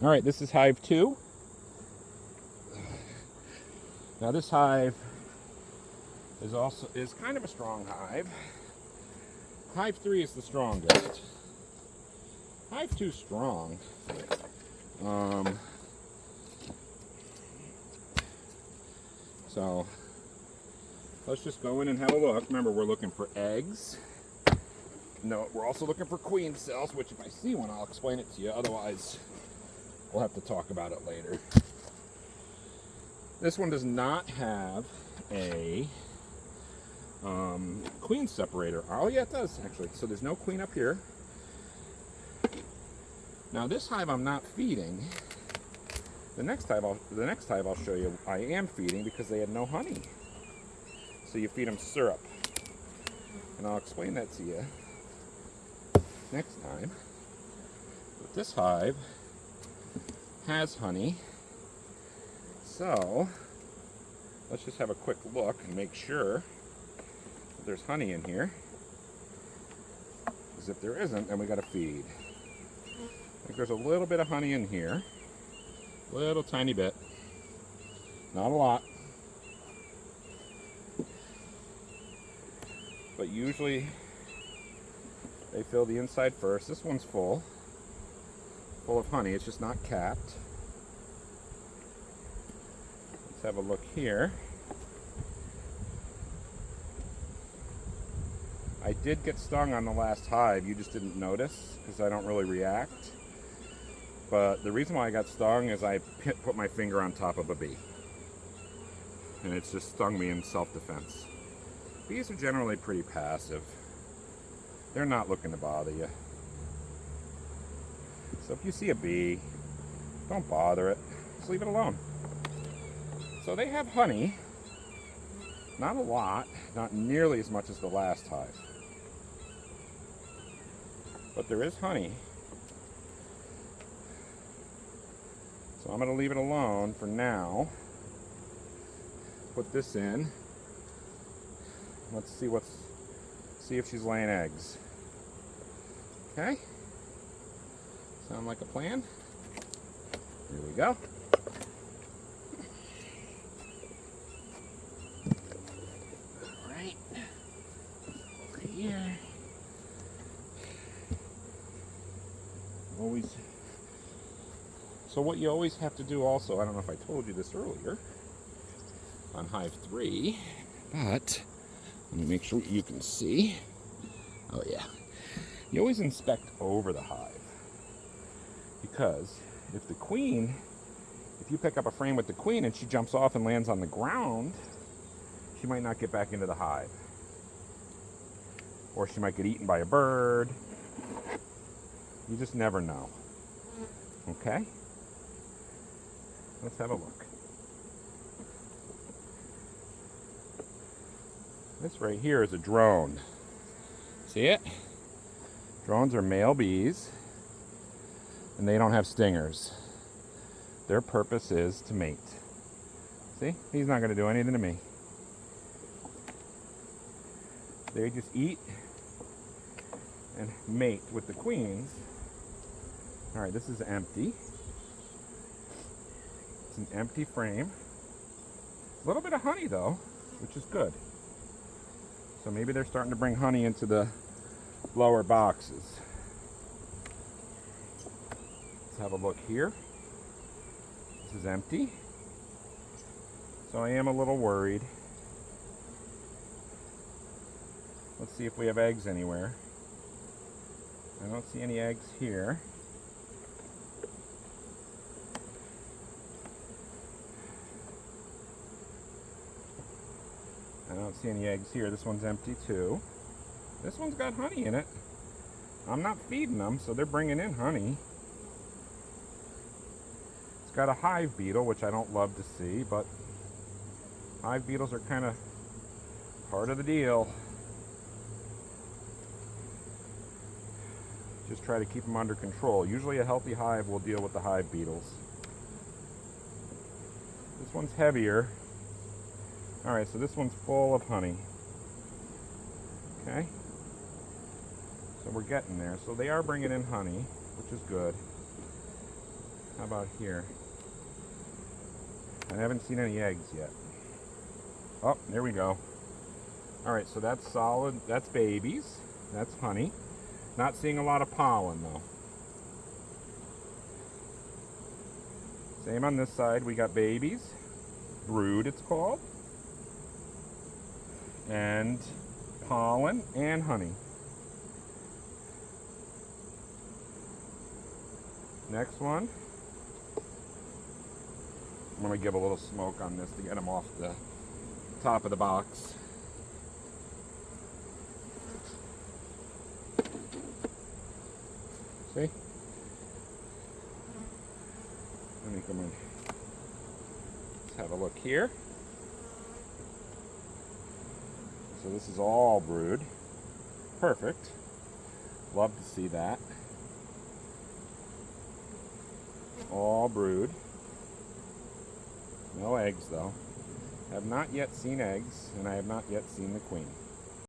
All right, this is Hive 2. Now this hive is kind of a strong hive. Hive 3 is the strongest. Hive 2 is strong. So let's just go in and have a look. Remember, we're looking for eggs. No, we're also looking for queen cells, which if I see one, I'll explain it to you. Otherwise, we'll have to talk about it later. This one does not have a queen separator. Oh yeah, it does actually. So there's no queen up here. Now this hive I'm not feeding. The next hive I'll show you I am feeding because they had no honey. So you feed them syrup, and I'll explain that to you next time. But this hive has honey. So let's just have a quick look and make sure that there's honey in here. Because if there isn't, then we got to feed. I think there's a little bit of honey in here. Little tiny bit. Not a lot. But usually they fill the inside first. This one's full of honey. It's just not capped. Let's have a look here. I did get stung on the last hive. You just didn't notice because I don't really react. But the reason why I got stung is I put my finger on top of a bee. And it's just stung me in self-defense. Bees are generally pretty passive. They're not looking to bother you. So if you see a bee, don't bother it. Just leave it alone. So they have honey. Not a lot. Not nearly as much as the last hive. But there is honey. So I'm going to leave it alone for now. Put this in. Let's see if she's laying eggs. Okay? Sound like a plan? Here we go. All right. Over here. So what you always have to do also, I don't know if I told you this earlier, on Hive 3, but let me make sure you can see. Oh yeah. You always inspect over the hive. Because if you pick up a frame with the queen and she jumps off and lands on the ground, she might not get back into the hive. Or she might get eaten by a bird. You just never know. Okay? Let's have a look. This right here is a drone. See it? Drones are male bees, and they don't have stingers. Their purpose is to mate. See? He's not going to do anything to me. They just eat and mate with the queens. All right, this is empty. It's an empty frame. A little bit of honey though, which is good. So maybe they're starting to bring honey into the lower boxes. Let's have a look here. This is empty. So I am a little worried. Let's see if we have eggs anywhere. I don't see any eggs here. I don't see any eggs here. This one's empty too. This one's got honey in it. I'm not feeding them, so they're bringing in honey. It's got a hive beetle, which I don't love to see, but hive beetles are kind of part of the deal. Just try to keep them under control. Usually a healthy hive will deal with the hive beetles. This one's heavier. All right, so this one's full of honey. Okay. So we're getting there. So they are bringing in honey, which is good. How about here? I haven't seen any eggs yet. Oh, there we go. All right, so that's solid. That's babies. That's honey. Not seeing a lot of pollen though. Same on this side. We got babies. Brood, it's called. And pollen and honey. Next one. I'm going to give a little smoke on this to get them off the top of the box. See? Let me come in. Let's have a look here. So this is all brood. Perfect. Love to see that. All brood. No eggs though. Have not yet seen eggs, and I have not yet seen the queen.